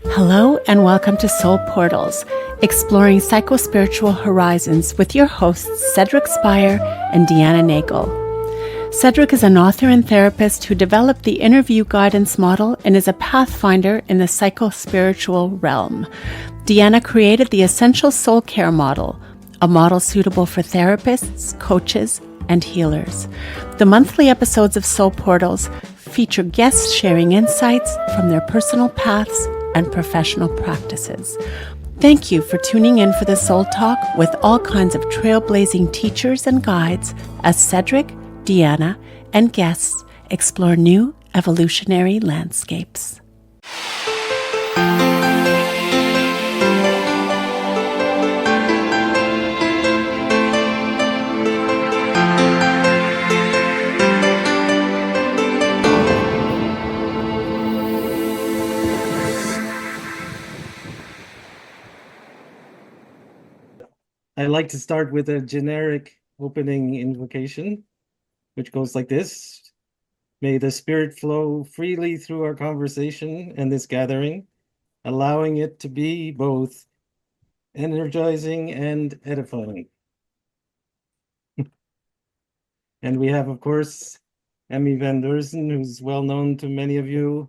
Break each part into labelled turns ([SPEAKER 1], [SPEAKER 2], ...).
[SPEAKER 1] Hello and welcome to Soul Portals, exploring psychospiritual horizons with your hosts Cedric Spire and Deanna Nagel. Cedric is an author and therapist who developed the interview guidance model and is a pathfinder in the psychospiritual realm. Deanna created the essential soul care model, a model suitable for therapists, coaches, and healers. The monthly episodes of Soul Portals feature guests sharing insights from their personal paths and professional practices. Thank you for tuning in for the Soul Talk with all kinds of trailblazing teachers and guides as Cedric, Deanna, and guests explore new evolutionary landscapes.
[SPEAKER 2] I like to start with a generic opening invocation, which goes like this. May the spirit flow freely through our conversation and this gathering, allowing it to be both energizing and edifying. And we have, of course, Emmy van Deurzen, who's well known to many of you,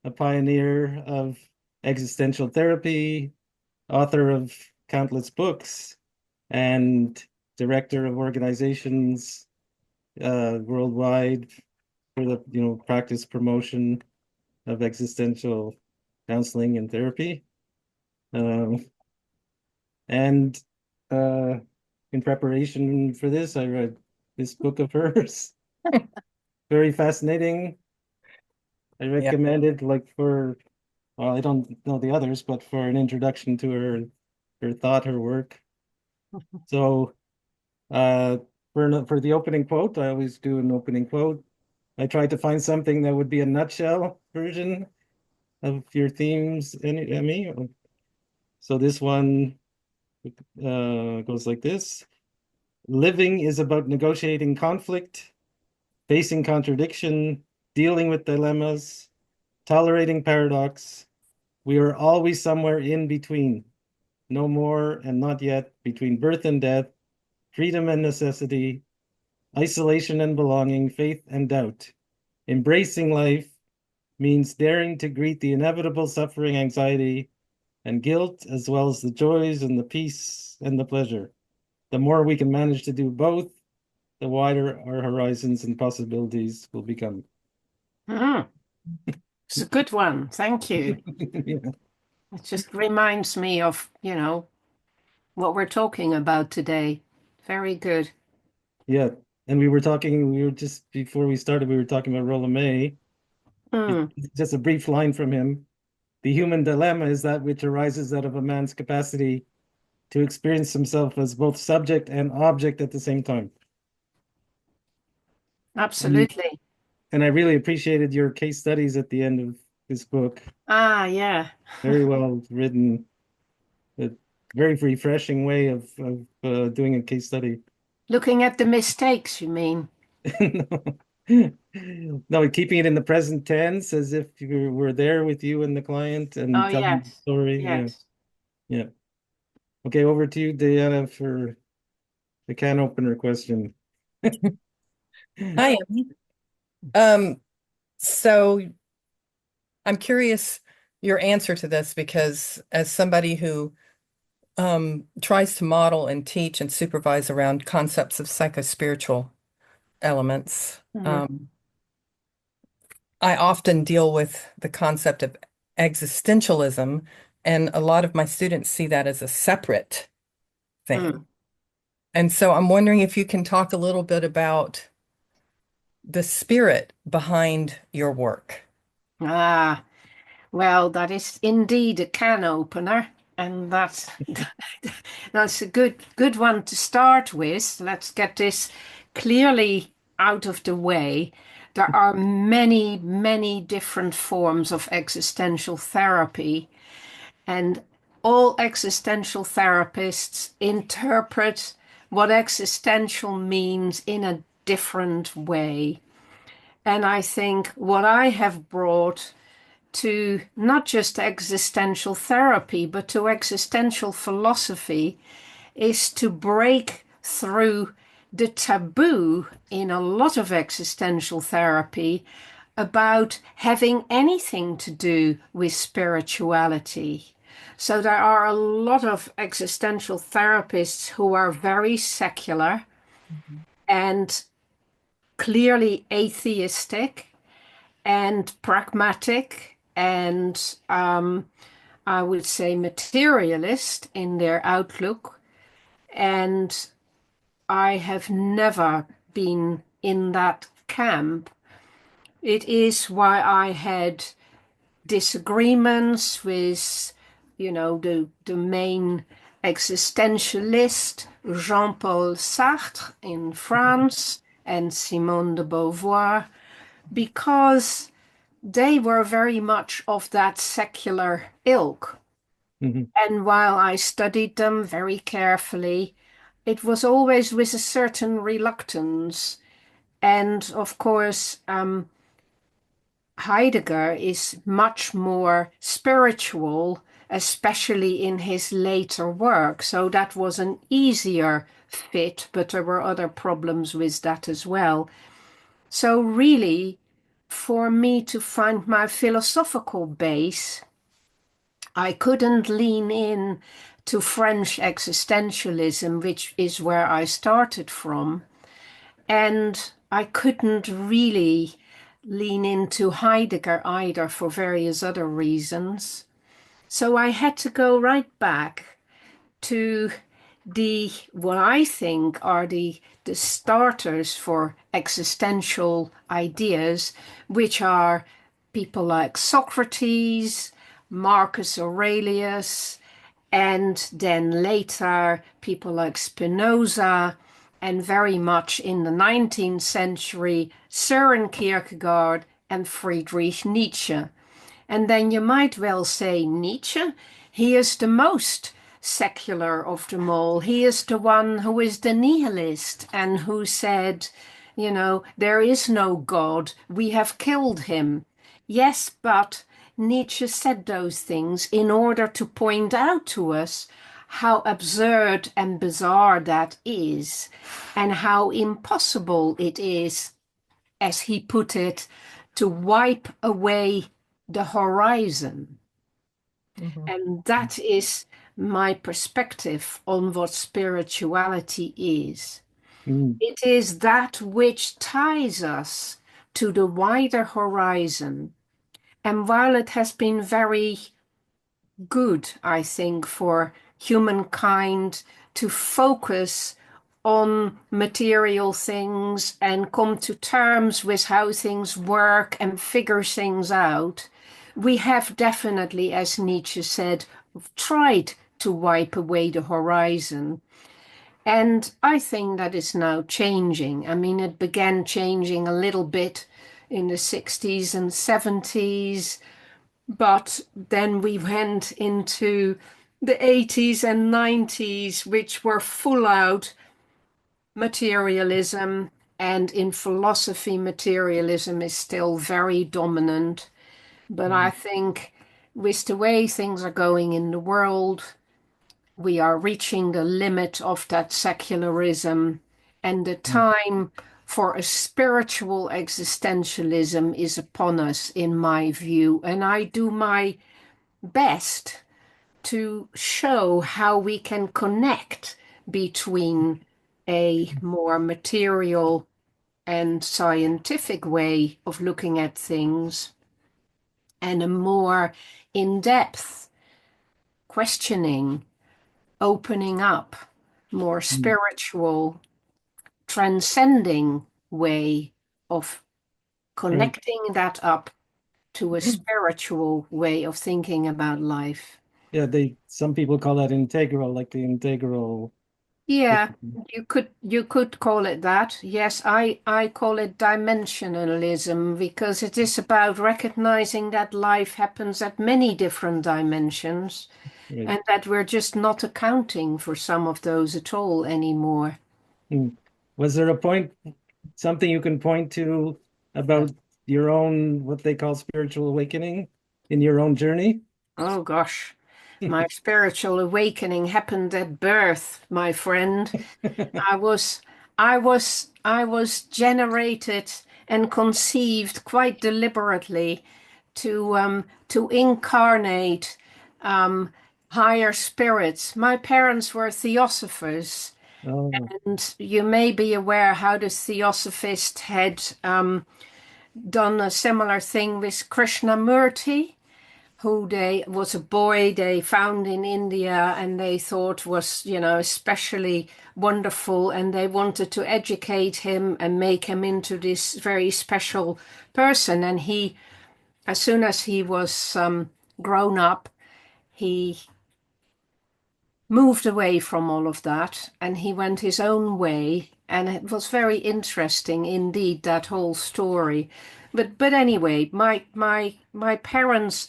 [SPEAKER 2] a pioneer of existential therapy, author of countless books, and director of organizations worldwide for the practice promotion of existential counseling and therapy. And in preparation for this, I read this book of hers. Very fascinating. I recommend it well, I don't know the others, but for an introduction to her thought, her work. So for the opening quote, I always do an opening quote. I tried to find something that would be a nutshell version of your themes, Emmy. So this one goes like this. Living is about negotiating conflict, facing contradiction, dealing with dilemmas, tolerating paradox. We are always somewhere in between, no more and not yet, between birth and death, freedom and necessity, isolation and belonging, faith and doubt. Embracing life means daring to greet the inevitable suffering, anxiety, and guilt, as well as the joys and the peace and the pleasure. The more we can manage to do both, the wider our horizons and possibilities will become.
[SPEAKER 3] It's a good one. Thank you.
[SPEAKER 2] Yeah.
[SPEAKER 3] It just reminds me of, what we're talking about today. Very good.
[SPEAKER 2] Yeah. And just before we started, we were talking about Rolla May. Just a brief line from him. The human dilemma is that which arises out of a man's capacity to experience himself as both subject and object at the same time.
[SPEAKER 3] Absolutely.
[SPEAKER 2] And I really appreciated your case studies at the end of this book.
[SPEAKER 3] Yeah.
[SPEAKER 2] Very well written. A very refreshing way of doing a case study.
[SPEAKER 3] Looking at the mistakes, you mean?
[SPEAKER 2] No, keeping it in the present tense as if you were there with you and the client and telling the story.
[SPEAKER 3] Yes.
[SPEAKER 2] Yeah. Okay, over to you, Diana, for the can opener question.
[SPEAKER 4] Hi, Emmy. So I'm curious your answer to this because as somebody who tries to model and teach and supervise around concepts of psychospiritual elements, I often deal with the concept of existentialism, and a lot of my students see that as a separate thing. And so I'm wondering if you can talk a little bit about the spirit behind your work.
[SPEAKER 3] Well, that is indeed a can opener, and that's a good one to start with. Let's get this clearly out of the way. There are many, many different forms of existential therapy, and all existential therapists interpret what existential means in a different way. And I think what I have brought to not just existential therapy, but to existential philosophy is to break through the taboo in a lot of existential therapy about having anything to do with spirituality. So there are a lot of existential therapists who are very secular and clearly atheistic and pragmatic and I would say materialist in their outlook. And I have never been in that camp. It is why I had disagreements with, the main existentialist, Jean-Paul Sartre in France, and Simone de Beauvoir, because they were very much of that secular ilk. And while I studied them very carefully, it was always with a certain reluctance. And of course, Heidegger is much more spiritual, especially in his later work. So that was an easier fit, but there were other problems with that as well. So really, for me to find my philosophical base, I couldn't lean in to French existentialism, which is where I started from. And I couldn't really lean into Heidegger either for various other reasons. So I had to go right back to what I think are the starters for existential ideas, which are people like Socrates, Marcus Aurelius, and then later people like Spinoza, and very much in the 19th century, Søren Kierkegaard and Friedrich Nietzsche. And then you might well say Nietzsche, he is the most secular of them all. He is the one who is the nihilist and who said, there is no God, we have killed him. Yes, but Nietzsche said those things in order to point out to us how absurd and bizarre that is, and how impossible it is, as he put it, to wipe away the horizon. And that is my perspective on what spirituality is. It is that which ties us to the wider horizon. And while it has been very good, I think, for humankind to focus on material things and come to terms with how things work and figure things out, we have definitely, as Nietzsche said, tried to wipe away the horizon. And I think that is now changing. I mean, it began changing a little bit in the 60s and 70s, but then we went into the 80s and 90s, which were full out materialism. And in philosophy, materialism is still very dominant. But I think with the way things are going in the world, we are reaching the limit of that secularism, and the time for a spiritual existentialism is upon us, in my view. And I do my best to show how we can connect between a more material and scientific way of looking at things and a more in-depth questioning, opening up, more spiritual, transcending way of connecting that up to a spiritual way of thinking about life.
[SPEAKER 2] Yeah, some people call that integral, like the integral.
[SPEAKER 3] Yeah, you could call it that. Yes, I call it dimensionalism because it is about recognizing that life happens at many different dimensions,
[SPEAKER 2] Right.
[SPEAKER 3] and that we're just not accounting for some of those at all anymore.
[SPEAKER 2] Was there a point, something you can point to about your own, what they call spiritual awakening? in your own journey?
[SPEAKER 3] Oh gosh, my spiritual awakening happened at birth, my friend. I was I was generated and conceived quite deliberately to incarnate higher spirits. My parents were theosophers,
[SPEAKER 2] Oh,
[SPEAKER 3] and you may be aware how the theosophist had done a similar thing with Krishnamurti, who they was a boy they found in India and they thought was, especially wonderful, and they wanted to educate him and make him into this very special person. And he, as soon as he was grown up, he moved away from all of that and he went his own way. And it was very interesting indeed, that whole story. But anyway, my parents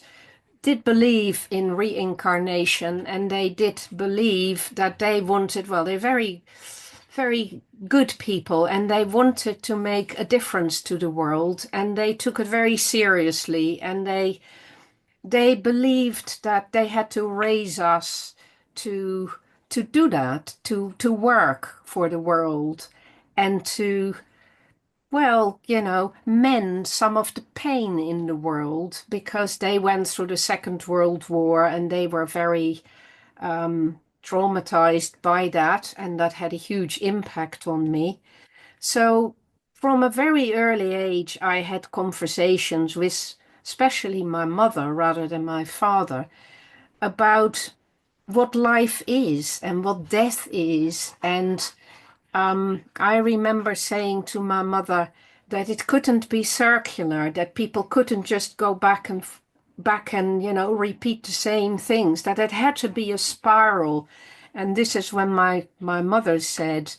[SPEAKER 3] did believe in reincarnation, and they did believe that they wanted, well, they're very, very good people, and they wanted to make a difference to the world, and they took it very seriously, and they believed that they had to raise us to do that, to work for the world, and to, well, mend some of the pain in the world, because they went through the Second World War and they were very traumatized by that, and that had a huge impact on me. So, from a very early age, I had conversations with, especially my mother rather than my father, about what life is and what death is. And I remember saying to my mother that it couldn't be circular, that people couldn't just go back and repeat the same things, that it had to be a spiral. And this is when my mother said,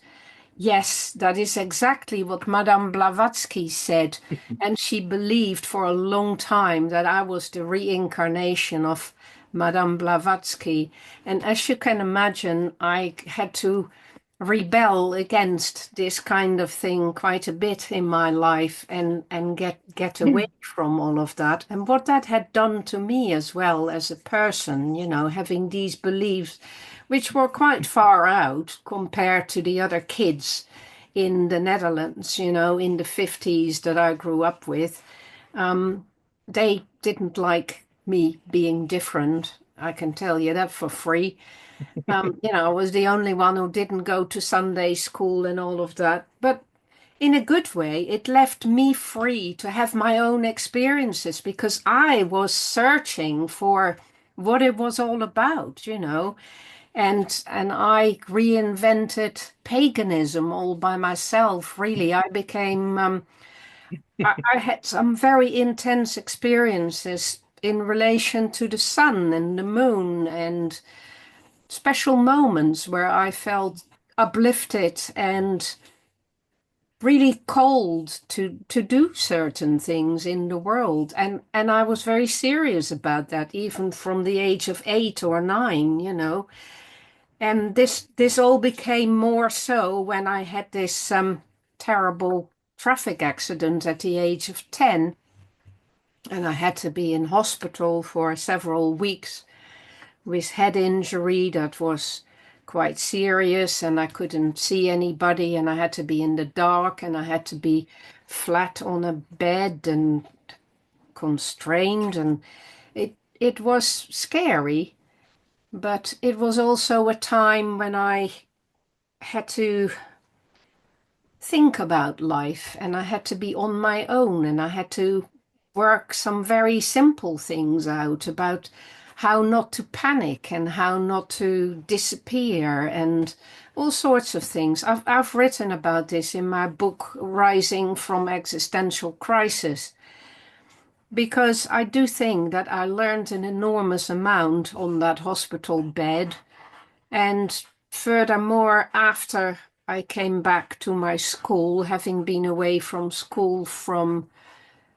[SPEAKER 3] yes, that is exactly what Madame Blavatsky said. And she believed for a long time that I was the reincarnation of Madame Blavatsky. And as you can imagine, I had to rebel against this kind of thing quite a bit in my life, and get away from all of that, and what that had done to me as well as a person, having these beliefs which were quite far out compared to the other kids in the Netherlands, in the 50s that I grew up with. They didn't like me being different, I can tell you that for free. I was the only one who didn't go to Sunday school and all of that. But in a good way, it left me free to have my own experiences, because I was searching for what it was all about, and I reinvented paganism all by myself, really. I became, I had some very intense experiences in relation to the sun and the moon, and special moments where I felt uplifted and really called to do certain things in the world. And I was very serious about that, even from the age of 8 or 9. And this all became more so when I had this terrible traffic accident at the age of 10, and I had to be in hospital for several weeks with head injury that was quite serious, and I couldn't see anybody, and I had to be in the dark, and I had to be flat on a bed and constrained, and it was scary, but it was also a time when I had to think about life, and I had to be on my own, and I had to work some very simple things out about how not to panic and how not to disappear and all sorts of things. I've written about this in my book, Rising from Existential Crisis, because I do think that I learned an enormous amount on that hospital bed. And furthermore, after I came back to my school, having been away from school from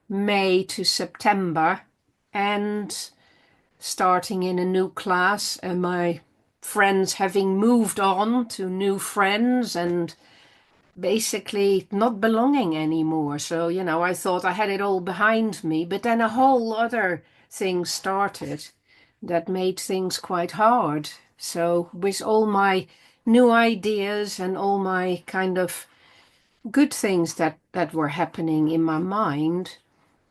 [SPEAKER 3] May to September, and starting in a new class, and my friends having moved on to new friends and basically not belonging anymore. So, I thought I had it all behind me, but then a whole other things started that made things quite hard. So with all my new ideas and all my kind of good things that were happening in my mind,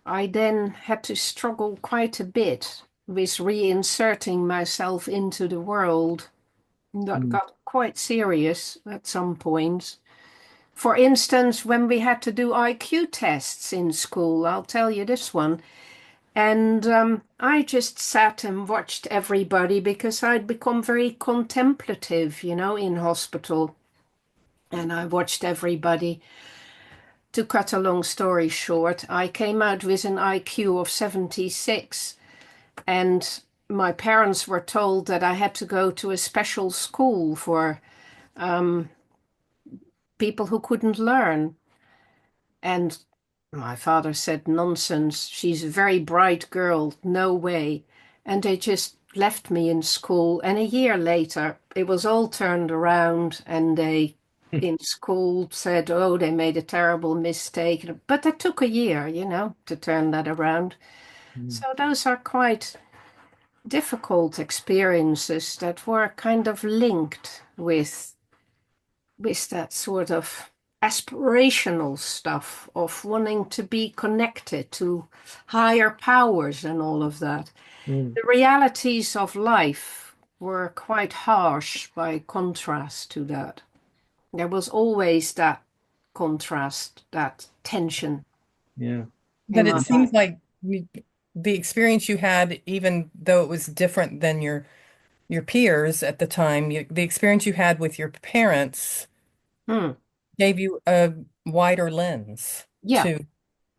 [SPEAKER 3] I then had to struggle quite a bit with reinserting myself into the world. That got quite serious at some points. For instance, when we had to do IQ tests in school, I'll tell you this one. And I just sat and watched everybody because I'd become very contemplative, in hospital. And I watched everybody. To cut a long story short, I came out with an IQ of 76, and my parents were told that I had to go to a special school for people who couldn't learn. And my father said, nonsense, she's a very bright girl, no way. And they just left me in school. And a year later, it was all turned around, and they in school said, oh, they made a terrible mistake. But it took a year, to turn that around. So those are quite difficult experiences that were kind of linked with that sort of aspirational stuff of wanting to be connected to higher powers and all of that. The realities of life were quite harsh by contrast to that. There was always that contrast, that tension.
[SPEAKER 2] Yeah.
[SPEAKER 4] But it seems like the experience you had, even though it was different than your peers at the time, the experience you had with your parents
[SPEAKER 3] Hmm.
[SPEAKER 4] gave you a wider lens
[SPEAKER 3] Yeah.
[SPEAKER 4] to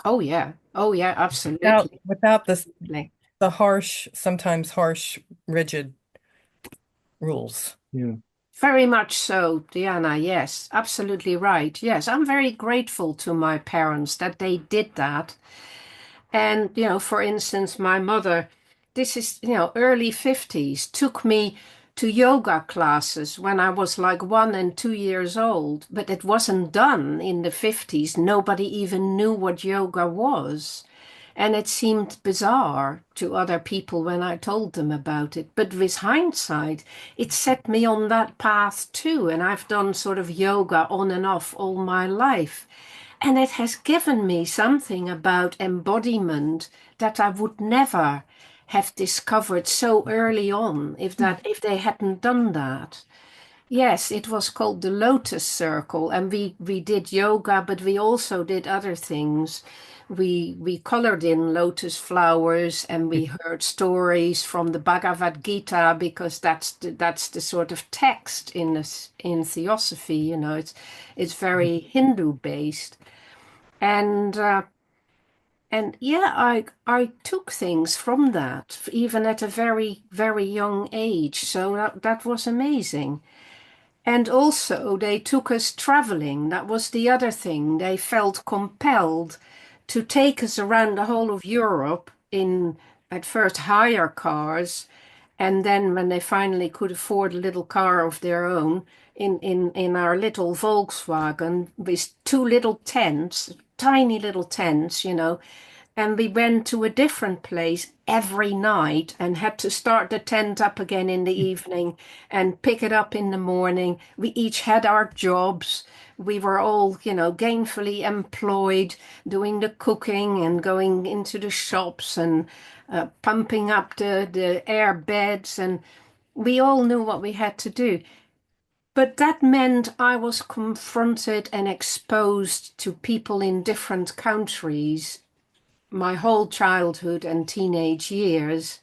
[SPEAKER 3] Oh, yeah. Oh, yeah, absolutely.
[SPEAKER 4] without
[SPEAKER 3] Absolutely.
[SPEAKER 4] the harsh, sometimes harsh, rigid rules.
[SPEAKER 2] Yeah.
[SPEAKER 3] Very much so, Diana. Yes, absolutely right. Yes, I'm very grateful to my parents that they did that. And, for instance, my mother, this is, early 50s, took me to yoga classes when I was like 1 and 2 years old, but it wasn't done in the 50s. Nobody even knew what yoga was. And it seemed bizarre to other people when I told them about it. But with hindsight, it set me on that path too. And I've done sort of yoga on and off all my life. And it has given me something about embodiment that I would never have discovered so early on if they hadn't done that. Yes, it was called the Lotus Circle, and we did yoga, but we also did other things. We colored in lotus flowers, and we heard stories from the Bhagavad Gita, because that's the sort of text in theosophy. It's very Hindu based, and yeah, I took things from that even at a very very young age. So that was amazing. And also, they took us traveling. That was the other thing. They felt compelled to take us around the whole of Europe in, at first, hire cars. And then, when they finally could afford a little car of their own, in our little Volkswagen with two little tents, tiny little tents, and we went to a different place every night and had to start the tent up again in the evening and pick it up in the morning. We each had our jobs. We were all, gainfully employed, doing the cooking and going into the shops and pumping up the air beds. And we all knew what we had to do. But that meant I was confronted and exposed to people in different countries my whole childhood and teenage years,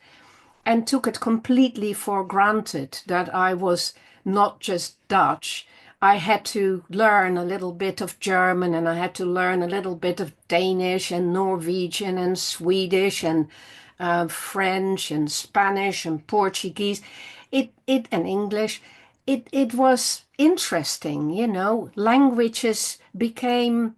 [SPEAKER 3] and took it completely for granted that I was not just Dutch. I had to learn a little bit of German, and I had to learn a little bit of Danish and Norwegian and Swedish and French and Spanish and Portuguese. It and English. It was interesting, Languages became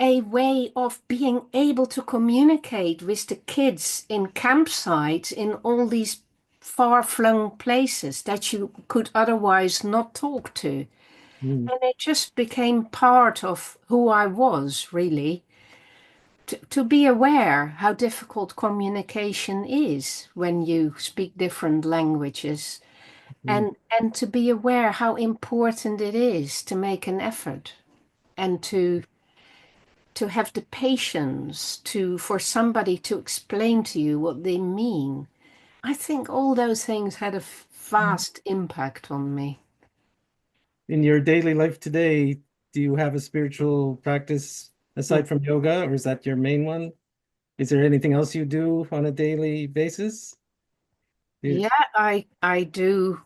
[SPEAKER 3] a way of being able to communicate with the kids in campsites in all these far-flung places that you could otherwise not talk to. And it just became part of who I was, really, to be aware how difficult communication is when you speak different languages, and to be aware how important it is to make an effort and to have the patience for somebody to explain to you what they mean. I think all those things had a vast impact on me.
[SPEAKER 2] In your daily life today, do you have a spiritual practice aside from yoga, or is that your main one? Is there anything else you do on a daily basis?
[SPEAKER 3] Yeah, I do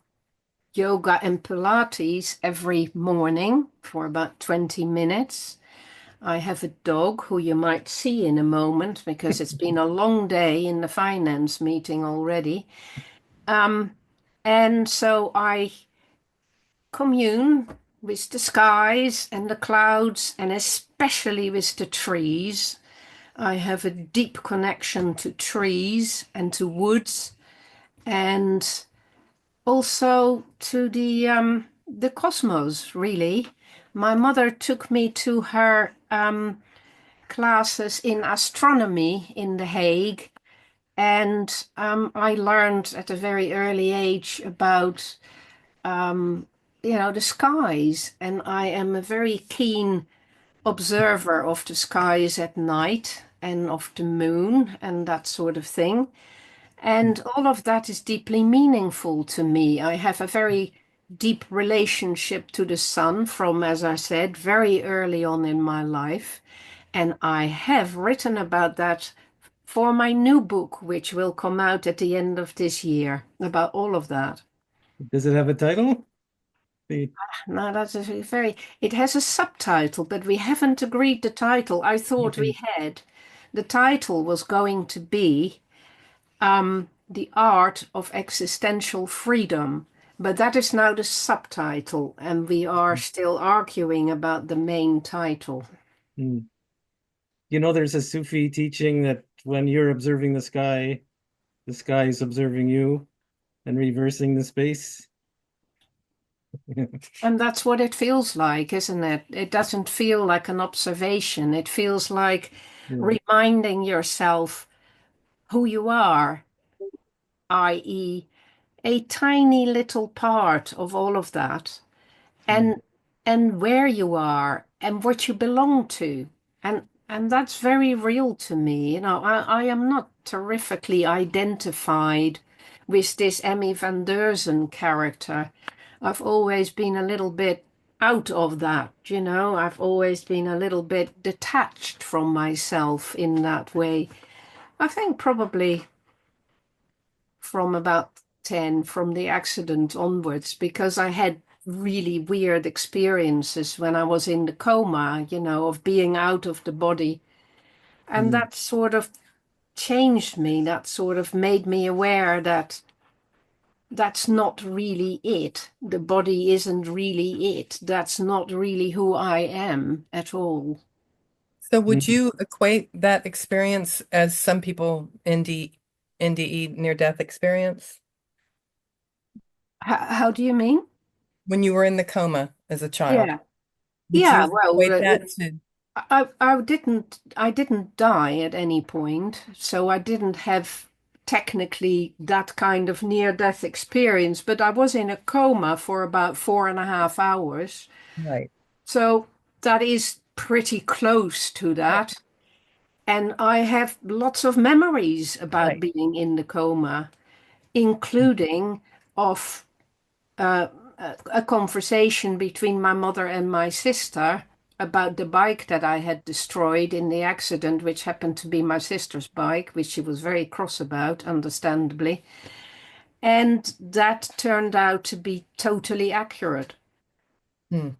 [SPEAKER 3] yoga and Pilates every morning for about 20 minutes. I have a dog who you might see in a moment because it's been a long day in the finance meeting already. And so I commune with the skies and the clouds, and especially with the trees. I have a deep connection to trees and to woods, and also to the cosmos, really. My mother took me to her classes in astronomy in The Hague, and I learned at a very early age about the skies, and I am a very keen observer of the skies at night and of the moon and that sort of thing. And all of that is deeply meaningful to me. I have a very deep relationship to the sun from, as I said, very early on in my life. And I have written about that for my new book, which will come out at the end of this year, about all of that.
[SPEAKER 2] Does it have a title?
[SPEAKER 3] No, that's a it has a subtitle, but we haven't agreed the title. I thought we had. The title was going to be The Art of Existential Freedom, but that is now the subtitle, and we are still arguing about the main title.
[SPEAKER 2] Mm. There's a Sufi teaching that when you're observing the sky is observing you, and reversing the space.
[SPEAKER 3] And that's what it feels like, isn't it? It doesn't feel like an observation. It feels like reminding yourself who you are, i.e., a tiny little part of all of that, and where you are and what you belong to. And that's very real to me. I am not terrifically identified with this Emmy van Deurzen character. I've always been a little bit out of that, I've always been a little bit detached from myself in that way. I think probably from about 10, from the accident onwards, because I had really weird experiences when I was in the coma, of being out of the body. And that sort of changed me. That sort of made me aware that that's not really it. The body isn't really it. That's not really who I am at all.
[SPEAKER 4] So would you equate that experience as some people NDE near-death experience?
[SPEAKER 3] How do you mean?
[SPEAKER 4] When you were in the coma as a child,
[SPEAKER 3] Yeah.
[SPEAKER 4] would
[SPEAKER 3] Yeah,
[SPEAKER 4] you
[SPEAKER 3] well,
[SPEAKER 4] equate that to
[SPEAKER 3] I didn't die at any point, so I didn't have technically that kind of near-death experience, but I was in a coma for about 4.5 hours.
[SPEAKER 4] right?
[SPEAKER 3] So that is pretty close to that. And I have lots of memories about
[SPEAKER 4] Right.
[SPEAKER 3] being in the coma, including of a conversation between my mother and my sister about the bike that I had destroyed in the accident, which happened to be my sister's bike, which she was very cross about, understandably. And that turned out to be totally accurate.
[SPEAKER 4] Hmm.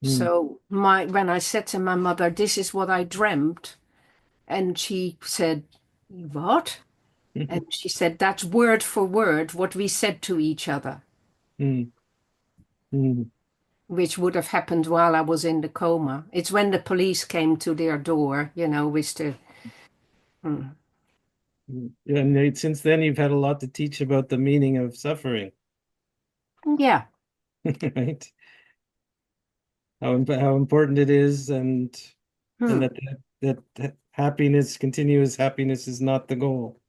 [SPEAKER 3] So when I said to my mother, "This is what I dreamt," and she said, "What?" And she said, "That's word for word what we said to each other," which would have happened while I was in the coma. It's when the police came to their door, with the.
[SPEAKER 2] And since then, you've had a lot to teach about the meaning of suffering,
[SPEAKER 3] Yeah.
[SPEAKER 2] right? How important it is, and
[SPEAKER 3] Hmm.
[SPEAKER 2] that continuous happiness is not the goal.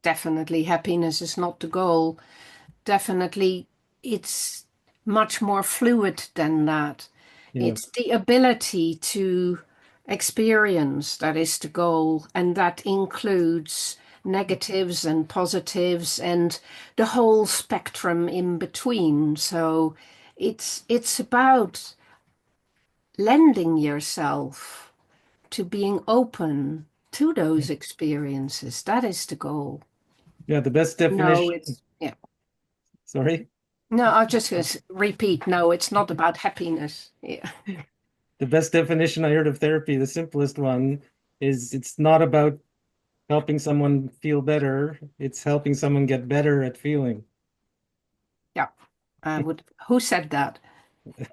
[SPEAKER 3] Definitely, happiness is not the goal. Definitely, it's much more fluid than that.
[SPEAKER 2] Yeah.
[SPEAKER 3] It's the ability to experience that is the goal, and that includes negatives and positives and the whole spectrum in between. So it's about lending yourself to being open to those experiences. That is the goal.
[SPEAKER 2] Yeah, the best
[SPEAKER 3] No,
[SPEAKER 2] definition.
[SPEAKER 3] yeah.
[SPEAKER 2] Sorry.
[SPEAKER 3] No, I'll just repeat. No, it's not about happiness. Yeah.
[SPEAKER 2] The best definition I heard of therapy, the simplest one, is it's not about helping someone feel better, it's helping someone get better at feeling.
[SPEAKER 3] Yeah. Who said that?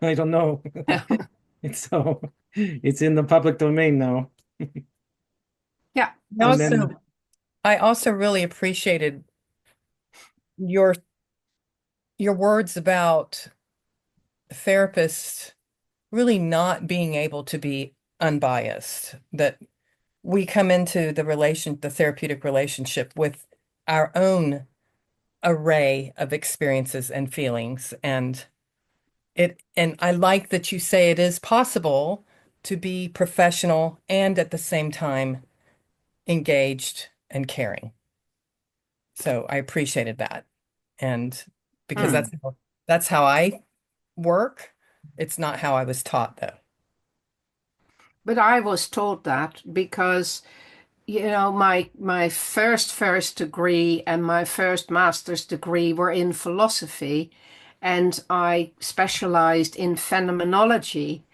[SPEAKER 2] I don't know. It's in the public domain now.
[SPEAKER 3] Yeah.
[SPEAKER 2] And then
[SPEAKER 4] I also really appreciated your words about therapists really not being able to be unbiased, that we come into the therapeutic relationship with our own array of experiences and feelings. And I like that you say it is possible to be professional and at the same time engaged and caring. So I appreciated that. And because that's how I work. It's not how I was taught, though.
[SPEAKER 3] But I was taught that because, my first degree and my first master's degree were in philosophy, and I specialized in phenomenology.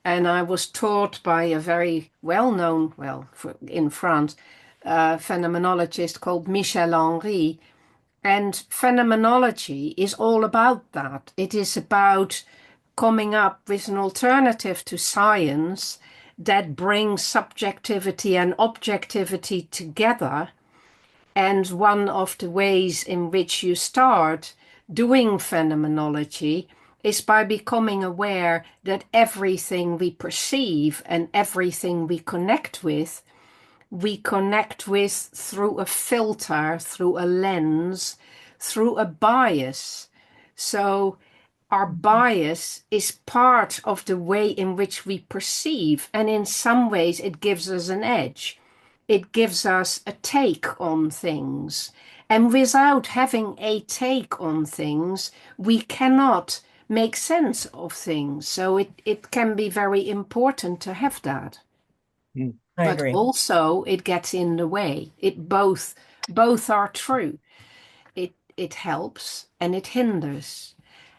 [SPEAKER 3] And I was taught by a very well-known, in France, phenomenologist called Michel Henry. And phenomenology is all about that. It is about coming up with an alternative to science that brings subjectivity and objectivity together. And one of the ways in which you start doing phenomenology is by becoming aware that everything we perceive and everything we connect with through a filter, through a lens, through a bias. So our bias is part of the way in which we perceive, and in some ways it gives us an edge. It gives us a take on things. And without having a take on things, we cannot make sense of things. So it can be very important to have that.
[SPEAKER 4] I
[SPEAKER 3] But
[SPEAKER 4] agree.
[SPEAKER 3] also it gets in the way. It both are true. It helps and it hinders.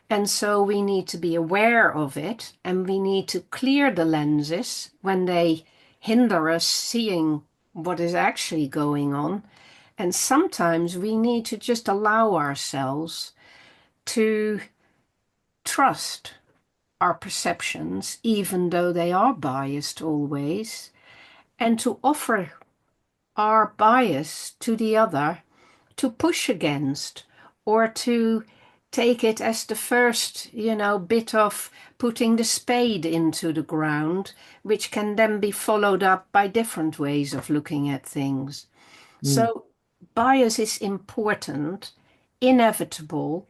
[SPEAKER 3] And so we need to be aware of it, and we need to clear the lenses when they hinder us seeing what is actually going on. And sometimes we need to just allow ourselves to trust our perceptions, even though they are biased always, and to offer our bias to the other to push against, or to take it as the first, bit of putting the spade into the ground, which can then be followed up by different ways of looking at things. So bias is important, inevitable,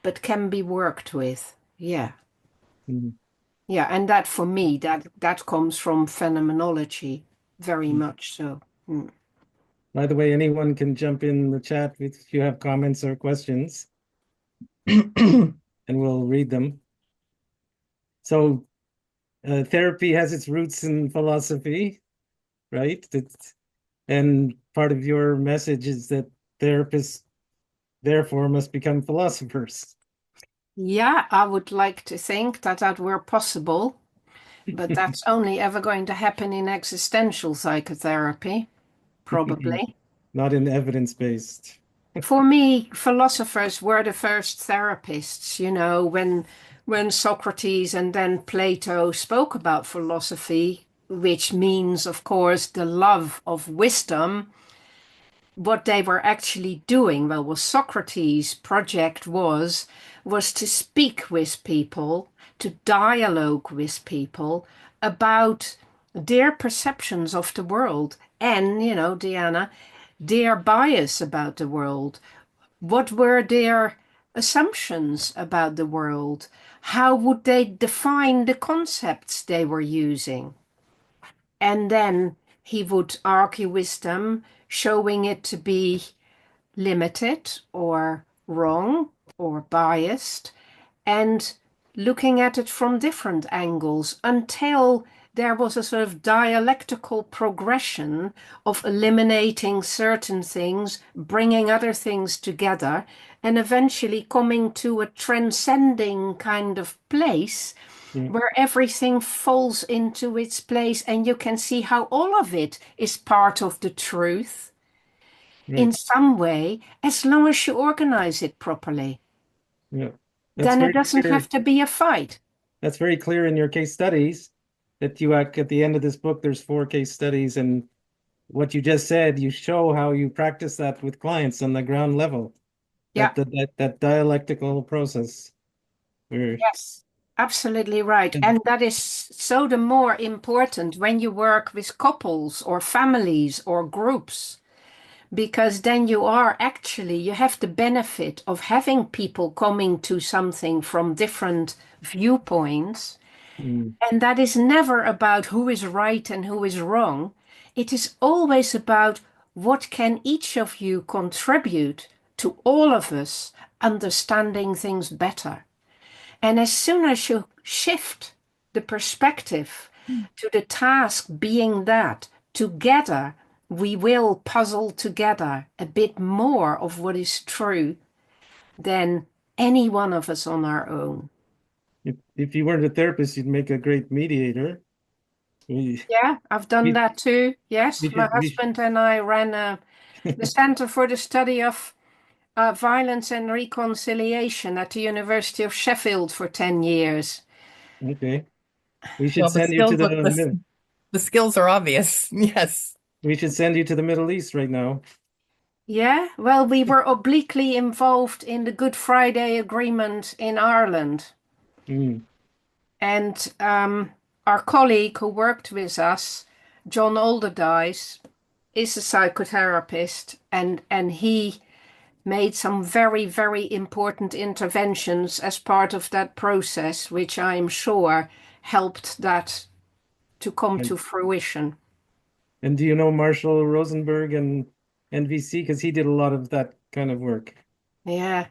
[SPEAKER 3] but can be worked with. Yeah. Yeah, and that for me, that comes from phenomenology, very much so.
[SPEAKER 2] By the way, anyone can jump in the chat if you have comments or questions, and we'll read them. So therapy has its roots in philosophy, right? And part of your message is that therapists therefore must become philosophers.
[SPEAKER 3] Yeah, I would like to think that were possible, but that's only ever going to happen in existential psychotherapy, probably.
[SPEAKER 2] Not in evidence-based.
[SPEAKER 3] For me, philosophers were the first therapists, when Socrates and then Plato spoke about philosophy, which means, of course, the love of wisdom. What they were actually doing, well, what Socrates' project was to speak with people, to dialogue with people about their perceptions of the world and, Diana, their bias about the world. What were their assumptions about the world? How would they define the concepts they were using? And then he would argue with them, showing it to be limited or wrong or biased, and looking at it from different angles until there was a sort of dialectical progression of eliminating certain things, bringing other things together, and eventually coming to a transcending kind of place where everything falls into its place and you can see how all of it is part of the truth in
[SPEAKER 2] Right.
[SPEAKER 3] some way, as long as you organize it properly.
[SPEAKER 2] Yeah. That's
[SPEAKER 3] Then it
[SPEAKER 2] very
[SPEAKER 3] doesn't
[SPEAKER 2] clear.
[SPEAKER 3] have to be a fight.
[SPEAKER 2] That's very clear in your case studies that you at the end of this book, there's 4 case studies, and what you just said, you show how you practice that with clients on the ground level.
[SPEAKER 3] Yeah.
[SPEAKER 2] That dialectical process. Where,
[SPEAKER 3] Yes, absolutely right. And that is so the more important when you work with couples or families or groups, because then you have the benefit of having people coming to something from different viewpoints.
[SPEAKER 2] Mm,
[SPEAKER 3] And that is never about who is right and who is wrong. It is always about what can each of you contribute to all of us understanding things better. And as soon as you shift the perspective to the task being that together we will puzzle together a bit more of what is true than any one of us on our own.
[SPEAKER 2] if you weren't a therapist, you'd make a great mediator. We,
[SPEAKER 3] Yeah, I've done
[SPEAKER 2] we,
[SPEAKER 3] that too.
[SPEAKER 2] we
[SPEAKER 3] Yes, my
[SPEAKER 2] should,
[SPEAKER 3] husband and I ran the Center for the Study of Violence and Reconciliation at the University of Sheffield for 10 years.
[SPEAKER 2] okay. We should
[SPEAKER 4] Well,
[SPEAKER 2] send you to
[SPEAKER 4] the skills are obvious. Yes.
[SPEAKER 2] we should send you to the Middle East right now.
[SPEAKER 3] Yeah, well, we were obliquely involved in the Good Friday Agreement in Ireland.
[SPEAKER 2] Mm,
[SPEAKER 3] And our colleague who worked with us, John Alderdice, is a psychotherapist, and he made some very, very important interventions as part of that process, which I'm sure helped that to come to
[SPEAKER 2] and,
[SPEAKER 3] fruition.
[SPEAKER 2] and do you know Marshall Rosenberg and NVC? Because he did a lot of that kind of work.
[SPEAKER 3] Yeah.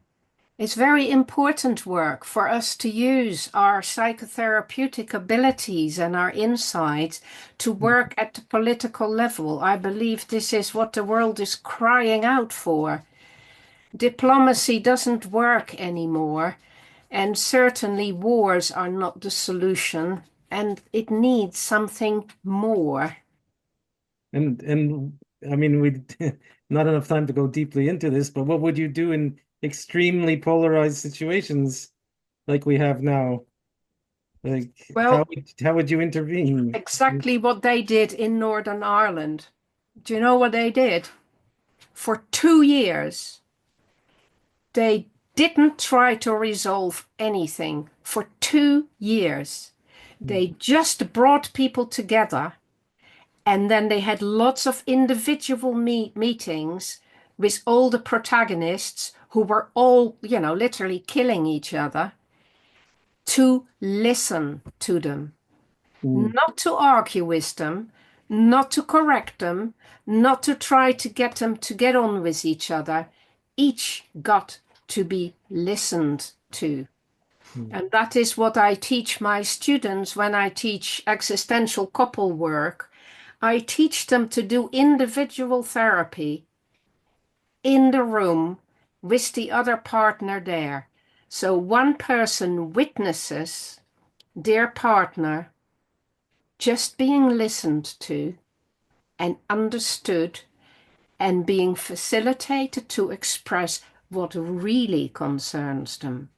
[SPEAKER 3] It's very important work for us to use our psychotherapeutic abilities and our insights to work at the political level. I believe this is what the world is crying out for. Diplomacy doesn't work anymore, and certainly wars are not the solution, and it needs something more.
[SPEAKER 2] And I mean, we not enough time to go deeply into this, but what would you do in extremely polarized situations like we have now? Like
[SPEAKER 3] Well,
[SPEAKER 2] how would you intervene?
[SPEAKER 3] exactly what they did in Northern Ireland. Do you know what they did? For 2 years, they didn't try to resolve anything. For 2 years, they just brought people together, and then they had lots of individual meetings with all the protagonists who were all, literally killing each other, to listen to them,
[SPEAKER 2] Mm,
[SPEAKER 3] not to argue with them, not to correct them, not to try to get them to get on with each other. Each got to be listened to.
[SPEAKER 2] mm,
[SPEAKER 3] And that is what I teach my students when I teach existential couple work. I teach them to do individual therapy in the room with the other partner there. So one person witnesses their partner just being listened to and understood and being facilitated to express what really concerns them.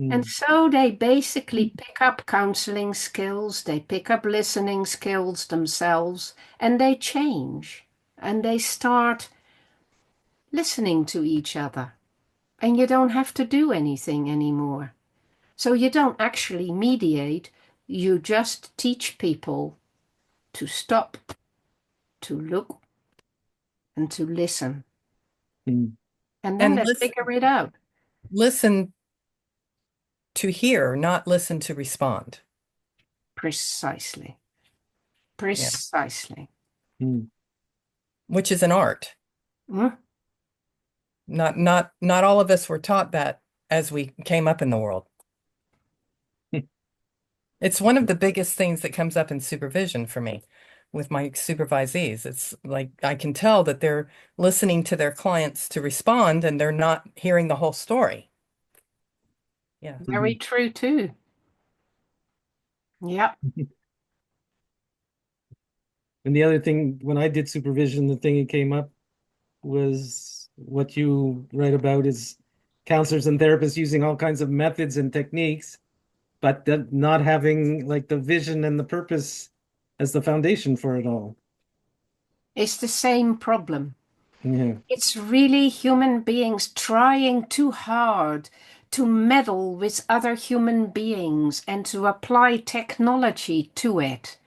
[SPEAKER 3] And
[SPEAKER 2] mm.
[SPEAKER 3] so they basically pick up counseling skills, they pick up listening skills themselves, and they change and they start listening to each other. And you don't have to do anything anymore. So you don't actually mediate, you just teach people to stop, to look, and to listen.
[SPEAKER 2] Mm.
[SPEAKER 3] And then
[SPEAKER 4] And
[SPEAKER 3] let's figure it out.
[SPEAKER 4] listen to hear, not listen to respond.
[SPEAKER 3] Precisely.
[SPEAKER 4] Yeah.
[SPEAKER 3] Precisely.
[SPEAKER 2] Mm.
[SPEAKER 4] Which is an art.
[SPEAKER 3] Mm?
[SPEAKER 4] Not all of us were taught that as we came up in the world. It's one of the biggest things that comes up in supervision for me with my supervisees. It's like I can tell that they're listening to their clients to respond and they're not hearing the whole story. Yeah.
[SPEAKER 3] Very true too. Yeah.
[SPEAKER 2] And the other thing, when I did supervision, the thing that came up was what you write about is counselors and therapists using all kinds of methods and techniques, but not having like the vision and the purpose as the foundation for it all.
[SPEAKER 3] It's the same problem.
[SPEAKER 2] Yeah.
[SPEAKER 3] It's really human beings trying too hard to meddle with other human beings and to apply technology to it,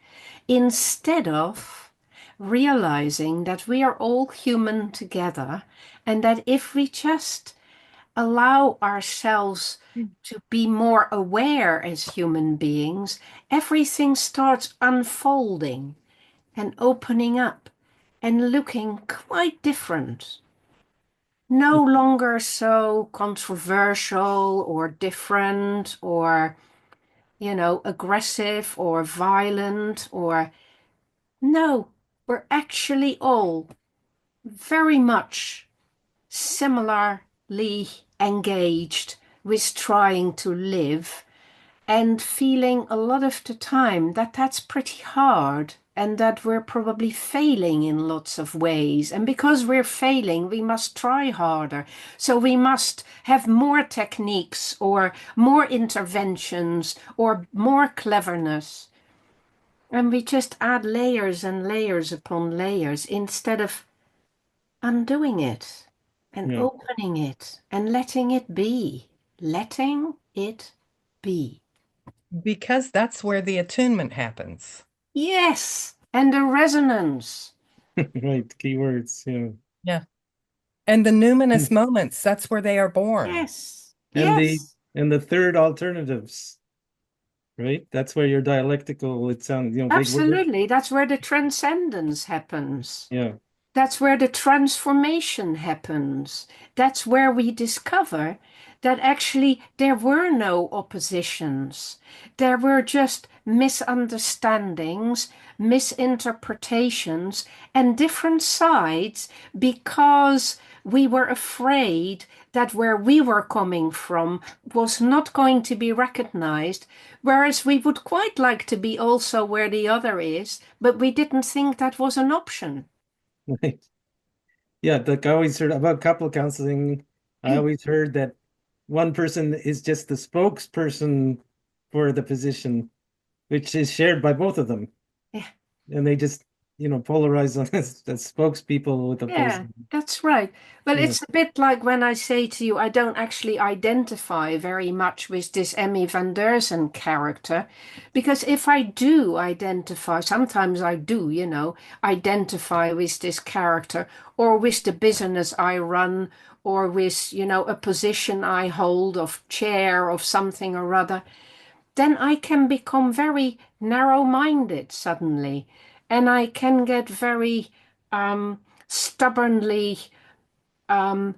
[SPEAKER 3] instead of realizing that we are all human together and that if we just allow ourselves to be more aware as human beings, everything starts unfolding and opening up and looking quite different. No longer so controversial or different or, aggressive or violent or no, we're actually all very much similarly engaged with trying to live and feeling a lot of the time that that's pretty hard and that we're probably failing in lots of ways. And because we're failing, we must try harder. So we must have more techniques or more interventions or more cleverness. And we just add layers and layers upon layers instead of undoing it and
[SPEAKER 2] Yeah.
[SPEAKER 3] opening it and letting it be. Letting it be.
[SPEAKER 4] Because that's where the attunement happens.
[SPEAKER 3] Yes, and the resonance.
[SPEAKER 2] Right. Keywords. Yeah.
[SPEAKER 4] Yeah. And the numinous moments, that's where they are born.
[SPEAKER 3] Yes,
[SPEAKER 2] And
[SPEAKER 3] yes,
[SPEAKER 2] the third alternatives, right? That's where your dialectical, it sounds, big word.
[SPEAKER 3] absolutely. That's where the transcendence happens.
[SPEAKER 2] Yeah.
[SPEAKER 3] That's where the transformation happens. That's where we discover that actually there were no oppositions. There were just misunderstandings, misinterpretations, and different sides because we were afraid that where we were coming from was not going to be recognized, whereas we would quite like to be also where the other is, but we didn't think that was an option.
[SPEAKER 2] Right. Yeah, like I always heard about couple counseling. I always heard that one person is just the spokesperson for the position, which is shared by both of them.
[SPEAKER 3] Yeah.
[SPEAKER 2] And they just, polarize on as spokespeople with
[SPEAKER 3] Yeah,
[SPEAKER 2] opposing.
[SPEAKER 3] that's right. Well,
[SPEAKER 2] Yeah.
[SPEAKER 3] it's a bit like when I say to you, I don't actually identify very much with this Emmy van Deurzen character, because if I do identify, sometimes I do, identify with this character or with the business I run or with, a position I hold of chair of something or other, then I can become very narrow-minded suddenly, and I can get very stubbornly kind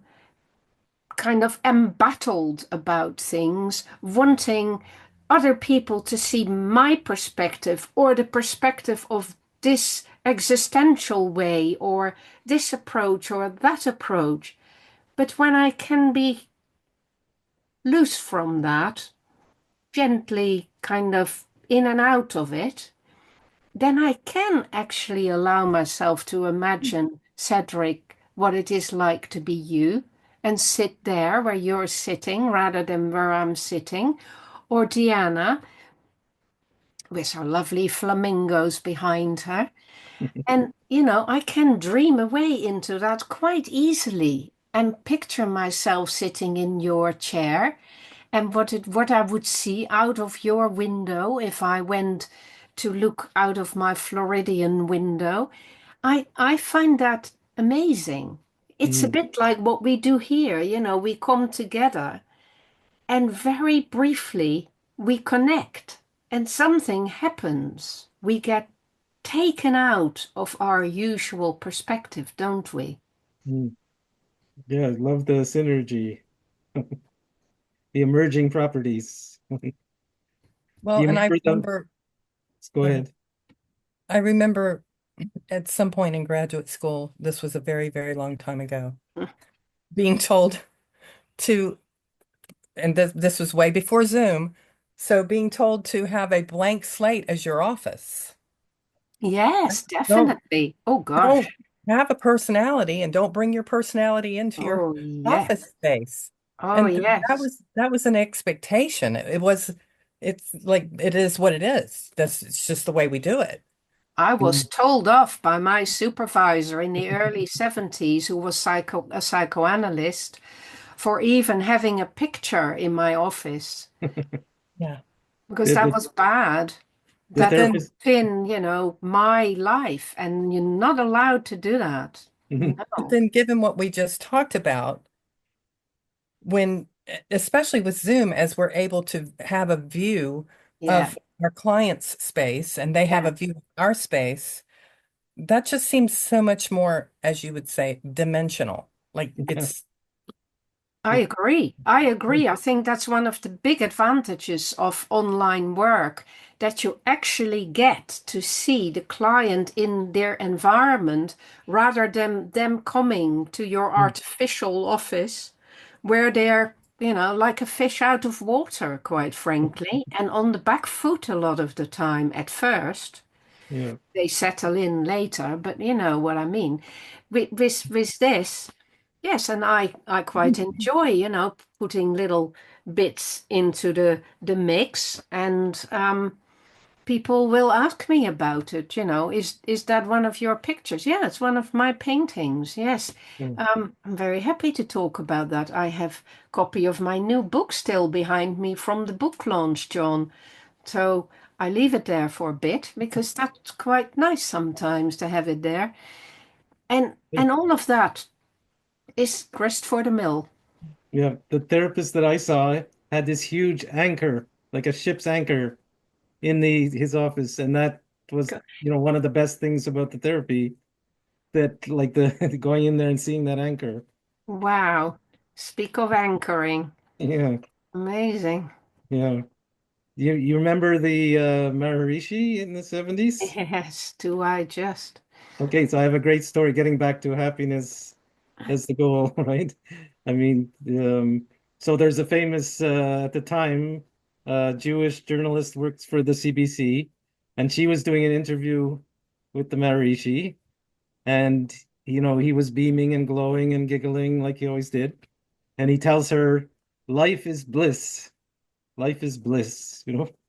[SPEAKER 3] of embattled about things, wanting other people to see my perspective or the perspective of this existential way or this approach or that approach. But when I can be loose from that, gently kind of in and out of it, then I can actually allow myself to imagine, Cedric, what it is like to be you and sit there where you're sitting rather than where I'm sitting. Or Diana with her lovely flamingos behind her. And, I can dream away into that quite easily and picture myself sitting in your chair and what I would see out of your window if I went to look out of my Floridian window. I find that amazing. It's a
[SPEAKER 2] Mm,
[SPEAKER 3] bit like what we do here, we come together and very briefly we connect and something happens. We get taken out of our usual perspective, don't we?
[SPEAKER 2] mm. Yeah, I love the synergy, the emerging properties. Do
[SPEAKER 4] Well,
[SPEAKER 2] you
[SPEAKER 4] and I
[SPEAKER 2] remember them?
[SPEAKER 4] remember,
[SPEAKER 2] Go
[SPEAKER 4] go ahead.
[SPEAKER 2] ahead.
[SPEAKER 4] I remember at some point in graduate school, this was a very, very long time ago, being told to, and this was way before Zoom, so being told to have a blank slate as your office.
[SPEAKER 3] Yes,
[SPEAKER 4] Don't
[SPEAKER 3] definitely. Oh
[SPEAKER 4] don't
[SPEAKER 3] gosh.
[SPEAKER 4] have a personality and don't bring your personality into your
[SPEAKER 3] Oh yes.
[SPEAKER 4] office space.
[SPEAKER 3] Oh
[SPEAKER 4] And
[SPEAKER 3] yes.
[SPEAKER 4] that was an expectation. It's like it is what it is. It's just the way we do it.
[SPEAKER 3] I was
[SPEAKER 2] Mm.
[SPEAKER 3] told off by my supervisor in the early 70s, who was a psychoanalyst, for even having a picture in my office
[SPEAKER 4] Yeah.
[SPEAKER 3] because
[SPEAKER 2] The,
[SPEAKER 3] that
[SPEAKER 2] the,
[SPEAKER 3] was bad.
[SPEAKER 2] the
[SPEAKER 4] But
[SPEAKER 3] That
[SPEAKER 4] then
[SPEAKER 2] therapist.
[SPEAKER 3] was in, my life, and you're not allowed to do that.
[SPEAKER 4] but
[SPEAKER 3] No.
[SPEAKER 4] then given what we just talked about, when especially with Zoom, as we're able to have a view
[SPEAKER 3] Yeah.
[SPEAKER 4] of our client's space and they have
[SPEAKER 3] Yeah.
[SPEAKER 4] a view of our space, that just seems so much more, as you would say, dimensional. Like
[SPEAKER 2] Yeah,
[SPEAKER 4] it's
[SPEAKER 3] I agree. I agree. I think that's one of the big advantages of online work, that you actually get to see the client in their environment rather than them coming to your
[SPEAKER 2] mm,
[SPEAKER 3] artificial office where they're, like a fish out of water, quite frankly, and on the back foot a lot of the time at first.
[SPEAKER 2] yeah,
[SPEAKER 3] They settle in later, but you know what I mean. With this, yes, and I quite enjoy, putting little bits into the mix, and people will ask me about it. Is that one of your pictures? Yeah, it's one of my paintings. Yes,
[SPEAKER 2] yeah.
[SPEAKER 3] I'm very happy to talk about that. I have a copy of my new book still behind me from the book launch, John. So I leave it there for a bit because that's quite nice sometimes to have it there. And all of that is grist for the mill.
[SPEAKER 2] Yeah, the therapist that I saw had this huge anchor, like a ship's anchor, in the his office, and that was, one of the best things about the therapy. That like the going in there and seeing that anchor.
[SPEAKER 3] Wow. Speak of anchoring.
[SPEAKER 2] Yeah,
[SPEAKER 3] Amazing.
[SPEAKER 2] yeah. You remember the Maharishi in the 70s?
[SPEAKER 3] Yes, do I just.
[SPEAKER 2] Okay, so I have a great story getting back to happiness as the goal, right? I mean, so there's a famous at the time Jewish journalist works for the CBC, and she was doing an interview with the Maharishi, and he was beaming and glowing and giggling like he always did, and he tells her, "Life is bliss. Life is bliss."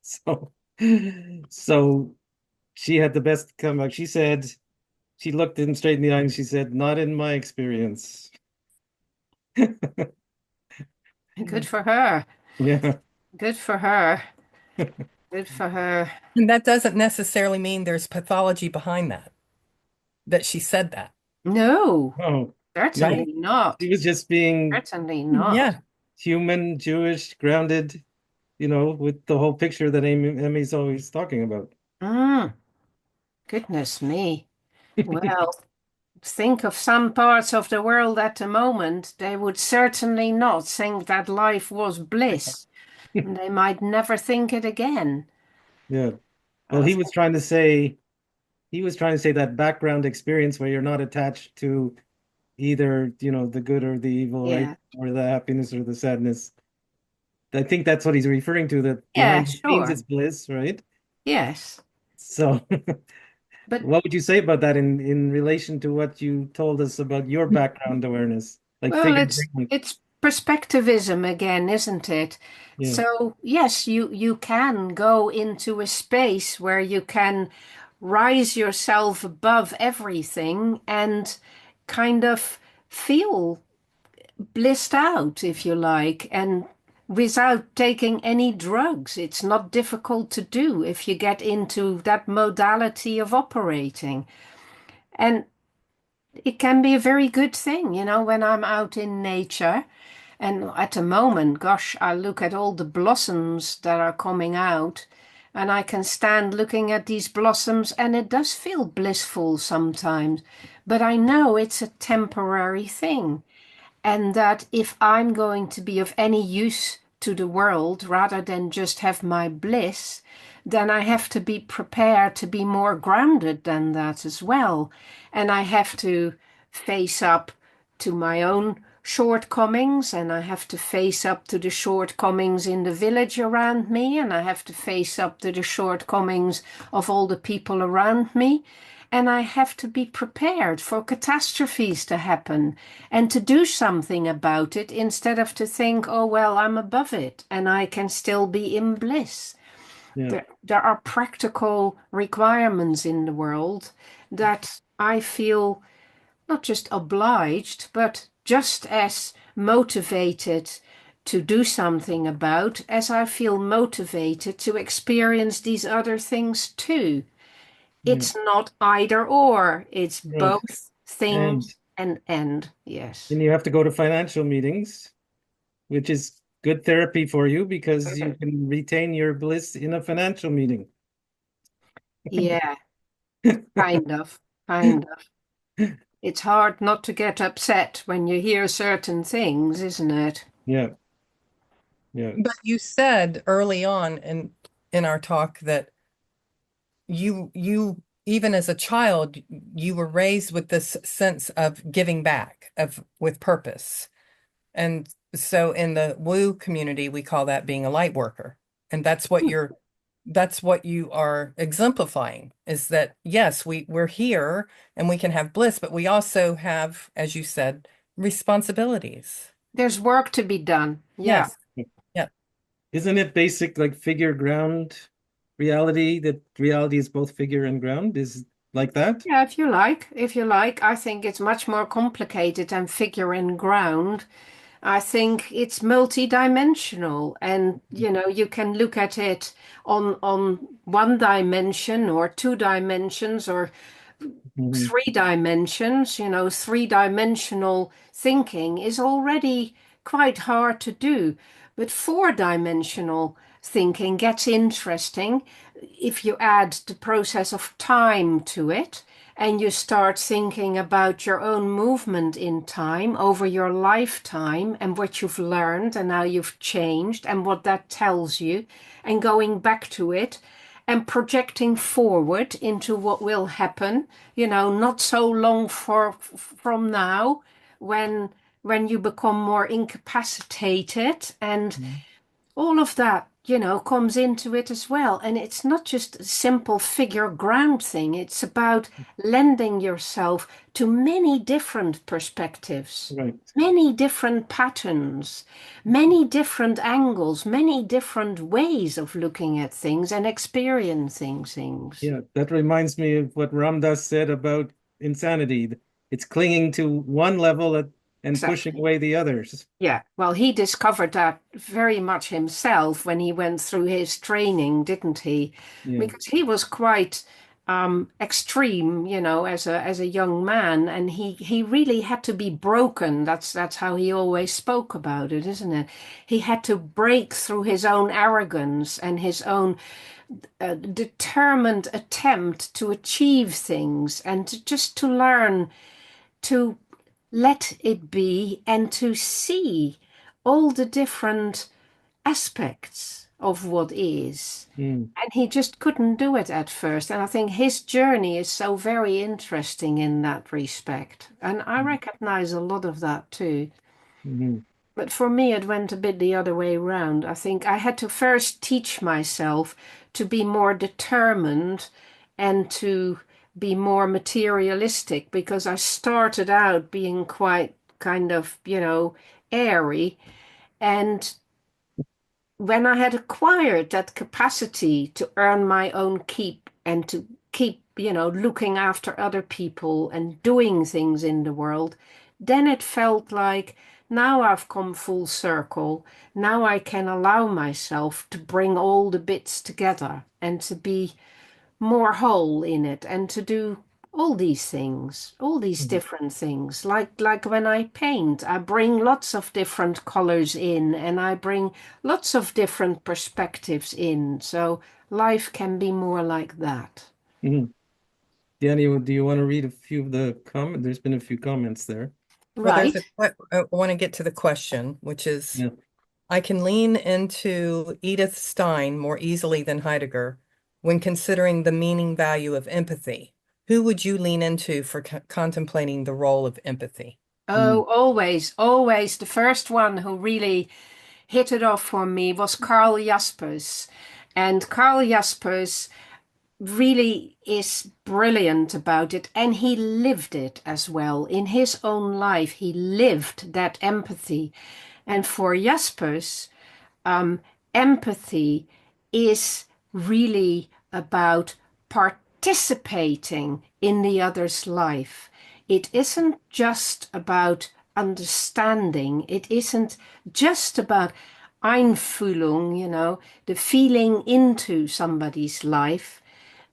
[SPEAKER 2] So, so she had the best comeback. She said. She looked him straight in the eye and she said, "Not in my experience."
[SPEAKER 3] Good for her.
[SPEAKER 2] Yeah.
[SPEAKER 3] Good for her. Good for her.
[SPEAKER 4] and that doesn't necessarily mean there's pathology behind that she said that,
[SPEAKER 3] No,
[SPEAKER 2] Oh, no.
[SPEAKER 3] certainly
[SPEAKER 2] She
[SPEAKER 3] not.
[SPEAKER 2] was just being
[SPEAKER 3] Certainly not.
[SPEAKER 4] yeah.
[SPEAKER 2] human, Jewish, grounded, with the whole picture that Emmy's always talking about.
[SPEAKER 3] Mm, goodness me. Well, think of some parts of the world at the moment, they would certainly not think that life was bliss. And they might never think it again.
[SPEAKER 2] Yeah. Well,
[SPEAKER 3] Uh,
[SPEAKER 2] he was trying to say that background experience where you're not attached to either, the good or the evil, right?
[SPEAKER 3] yeah.
[SPEAKER 2] Or the happiness or the sadness. I think that's what he's referring to, that
[SPEAKER 3] Yeah,
[SPEAKER 2] behind the scenes
[SPEAKER 3] sure.
[SPEAKER 2] it's bliss, right?
[SPEAKER 3] Yes.
[SPEAKER 2] So
[SPEAKER 3] But
[SPEAKER 2] what would you say about that in relation to what you told us about your background awareness, like
[SPEAKER 3] well,
[SPEAKER 2] figure
[SPEAKER 3] it's
[SPEAKER 2] ground?
[SPEAKER 3] it's perspectivism again, isn't it?
[SPEAKER 2] Yeah.
[SPEAKER 3] So, yes, you can go into a space where you can rise yourself above everything and kind of feel blissed out, if you like, and without taking any drugs. It's not difficult to do if you get into that modality of operating. And it can be a very good thing, when I'm out in nature. And at the moment, gosh, I look at all the blossoms that are coming out, and I can stand looking at these blossoms, and it does feel blissful sometimes. But I know it's a temporary thing, and that if I'm going to be of any use to the world rather than just have my bliss, then I have to be prepared to be more grounded than that as well. And I have to face up to my own shortcomings, and I have to face up to the shortcomings in the village around me, and I have to face up to the shortcomings of all the people around me. And I have to be prepared for catastrophes to happen and to do something about it instead of to think, oh, well, I'm above it and I can still be in bliss.
[SPEAKER 2] Yeah.
[SPEAKER 3] There are practical requirements in the world that I feel not just obliged, but just as motivated to do something about as I feel motivated to experience these other things too.
[SPEAKER 2] Yeah.
[SPEAKER 3] It's not either or, it's
[SPEAKER 2] Right.
[SPEAKER 3] both things and yes.
[SPEAKER 2] And you have to go to financial meetings, which is good therapy for you because you can retain your bliss in a financial meeting.
[SPEAKER 3] Yeah, kind of. It's hard not to get upset when you hear certain things, isn't it?
[SPEAKER 2] Yeah. Yeah.
[SPEAKER 4] But you said early on in our talk that you even as a child you were raised with this sense of giving back of with purpose. And so in the woo community we call that being a light worker. And that's what you are exemplifying, is that yes, we're here and we can have bliss, but we also have, as you said, responsibilities.
[SPEAKER 3] There's work to be done. Yeah.
[SPEAKER 4] Yes. Yeah.
[SPEAKER 2] Isn't it basic like figure ground reality, that reality is both figure and ground? Is like that?
[SPEAKER 3] Yeah, if you like. If you like. I think it's much more complicated than figure and ground. I think it's multidimensional, and you can look at it on one dimension or two dimensions or
[SPEAKER 2] Mhm.
[SPEAKER 3] three dimensions. Three-dimensional thinking is already quite hard to do, but four-dimensional thinking gets interesting if you add the process of time to it and you start thinking about your own movement in time over your lifetime and what you've learned and how you've changed and what that tells you, and going back to it and projecting forward into what will happen, not so long from now, when you become more incapacitated, and
[SPEAKER 2] Mhm.
[SPEAKER 3] all of that, comes into it as well. And it's not just a simple figure ground thing. It's about lending yourself to many different perspectives,
[SPEAKER 2] Right.
[SPEAKER 3] many different patterns, many different angles, many different ways of looking at things and experiencing things.
[SPEAKER 2] Yeah, that reminds me of what Ram Dass said about insanity. It's clinging to one level and pushing
[SPEAKER 3] Exactly.
[SPEAKER 2] away the others.
[SPEAKER 3] Yeah, well, he discovered that very much himself when he went through his training, didn't he?
[SPEAKER 2] Yeah.
[SPEAKER 3] Because he was quite extreme, as a young man, and he really had to be broken. That's how he always spoke about it, isn't it? He had to break through his own arrogance and his own determined attempt to achieve things, and just to learn to let it be and to see all the different aspects of what is.
[SPEAKER 2] Mm.
[SPEAKER 3] And he just couldn't do it at first. And I think his journey is so very interesting in that respect. And I recognize a lot of that too.
[SPEAKER 2] Mhm.
[SPEAKER 3] But for me, it went a bit the other way around. I think I had to first teach myself to be more determined and to be more materialistic, because I started out being quite kind of, airy. And when I had acquired that capacity to earn my own keep and to keep, looking after other people and doing things in the world, then it felt like now I've come full circle. Now I can allow myself to bring all the bits together and to be more whole in it and to do all these things, all these different things. Like when I paint, I bring lots of different colors in and I bring lots of different perspectives in. So life can be more like that.
[SPEAKER 2] Mhm. Danny, do you want to read a few of the comments? There's been a few comments there.
[SPEAKER 4] Well,
[SPEAKER 3] Right.
[SPEAKER 4] I want to get to the question, which is,
[SPEAKER 2] Yeah.
[SPEAKER 4] I can lean into Edith Stein more easily than Heidegger when considering the meaning value of empathy. Who would you lean into for contemplating the role of empathy?
[SPEAKER 3] Oh, always, always. The first one who really hit it off for me was Carl Jaspers. And Carl Jaspers really is brilliant about it. And he lived it as well. In his own life, he lived that empathy. And for Jaspers, empathy is really about participating in the other's life. It isn't just about understanding. It isn't just about Einfühlung, the feeling into somebody's life,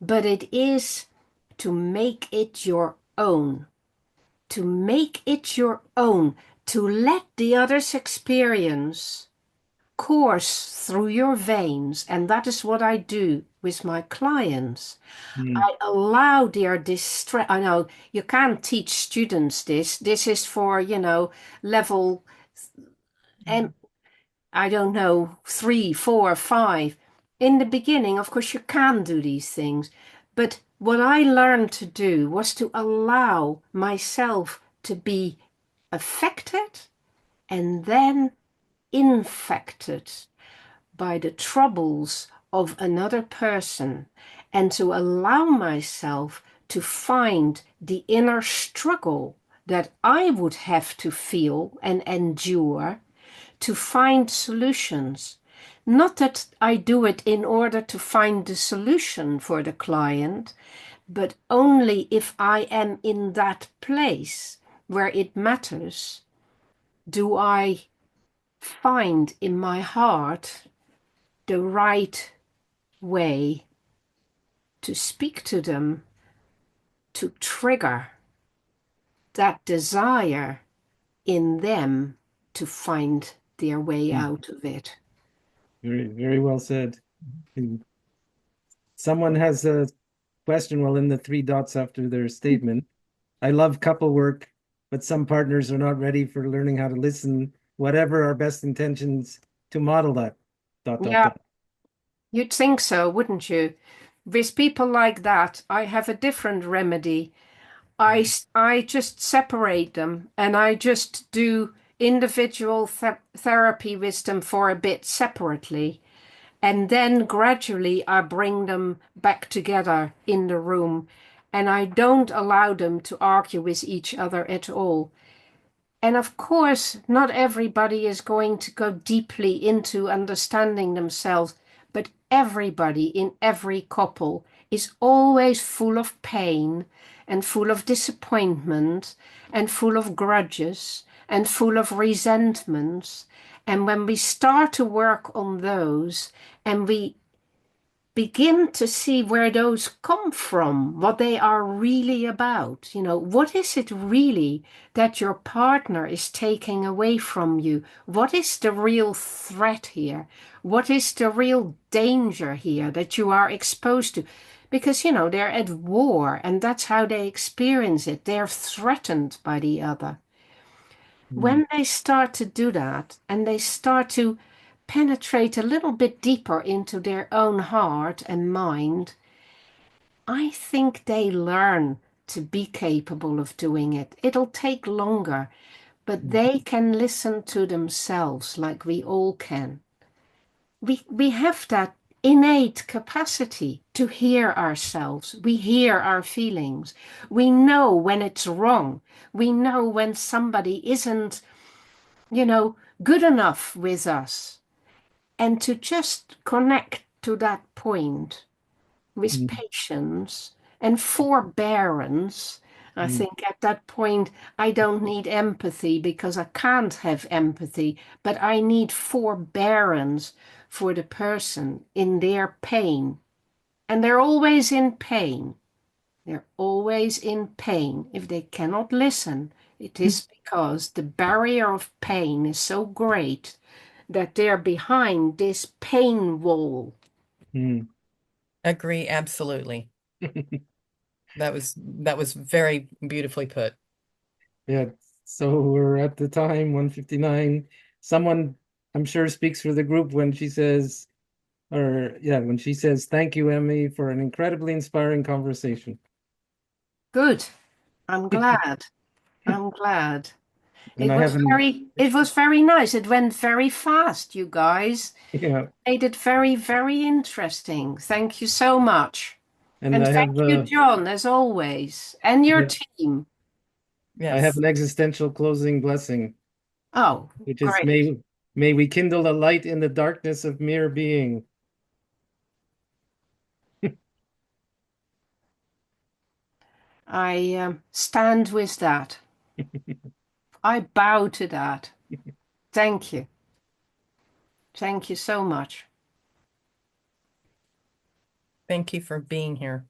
[SPEAKER 3] but it is to make it your own, to make it your own, to let the other's experience course through your veins. And that is what I do with my clients. I allow their distress. I know you can't teach students this. This is for, level, and I don't know, 3, 4, 5. In the beginning, of course, you can do these things. But what I learned to do was to allow myself to be affected and then infected by the troubles of another person and to allow myself to find the inner struggle that I would have to feel and endure to find solutions. Not that I do it in order to find the solution for the client, but only if I am in that place where it matters, do I find in my heart the right way to speak to them, to trigger that desire in them to find their way out of it.
[SPEAKER 2] Very, very well said. Someone has a question, well, in the 3 dots after their statement. I love couple work, but some partners are not ready for learning how to listen, whatever our best intentions to model that.
[SPEAKER 3] Yeah, you'd think so, wouldn't you? With people like that, I have a different remedy. I just separate them and I just do individual therapy with them for a bit separately. And then gradually I bring them back together in the room and I don't allow them to argue with each other at all. And of course, not everybody is going to go deeply into understanding themselves, but everybody in every couple is always full of pain and full of disappointment and full of grudges and full of resentments. And when we start to work on those and we begin to see where those come from, what they are really about. What is it really that your partner is taking away from you? What is the real threat here? What is the real danger here that you are exposed to? Because, they're at war and that's how they experience it. They're threatened by the other. When they start to do that and they start to penetrate a little bit deeper into their own heart and mind, I think they learn to be capable of doing it. It'll take longer, but they can listen to themselves like we all can. We have that innate capacity to hear ourselves. We hear our feelings. We know when it's wrong. We know when somebody isn't, good enough with us. And to just connect to that point with patience and forbearance, I think at that point, I don't need empathy because I can't have empathy, but I need forbearance for the person in their pain. And they're always in pain. They're always in pain. If they cannot listen, it is because the barrier of pain is so great that they're behind this pain wall.
[SPEAKER 2] Mm.
[SPEAKER 4] Agree, absolutely. That was very beautifully put.
[SPEAKER 2] Yeah, so we're at the time 1:59. Someone, I'm sure, speaks for the group when she says, when she says, "Thank you, Emmy, for an incredibly inspiring conversation."
[SPEAKER 3] Good. I'm glad. I'm glad.
[SPEAKER 2] And I haven't,
[SPEAKER 3] It was very nice. It went very fast, you guys.
[SPEAKER 2] yeah,
[SPEAKER 3] Made it very, very interesting. Thank you so much.
[SPEAKER 2] and
[SPEAKER 3] And
[SPEAKER 2] I
[SPEAKER 3] thank
[SPEAKER 2] have
[SPEAKER 3] you, John, as always, and your team.
[SPEAKER 2] I have
[SPEAKER 4] Yes.
[SPEAKER 2] an existential closing blessing,
[SPEAKER 3] Oh,
[SPEAKER 2] which is
[SPEAKER 3] great.
[SPEAKER 2] may we kindle a light in the darkness of mere being.
[SPEAKER 3] I stand with that. I bow to that. Thank you. Thank you so much.
[SPEAKER 4] Thank you for being here.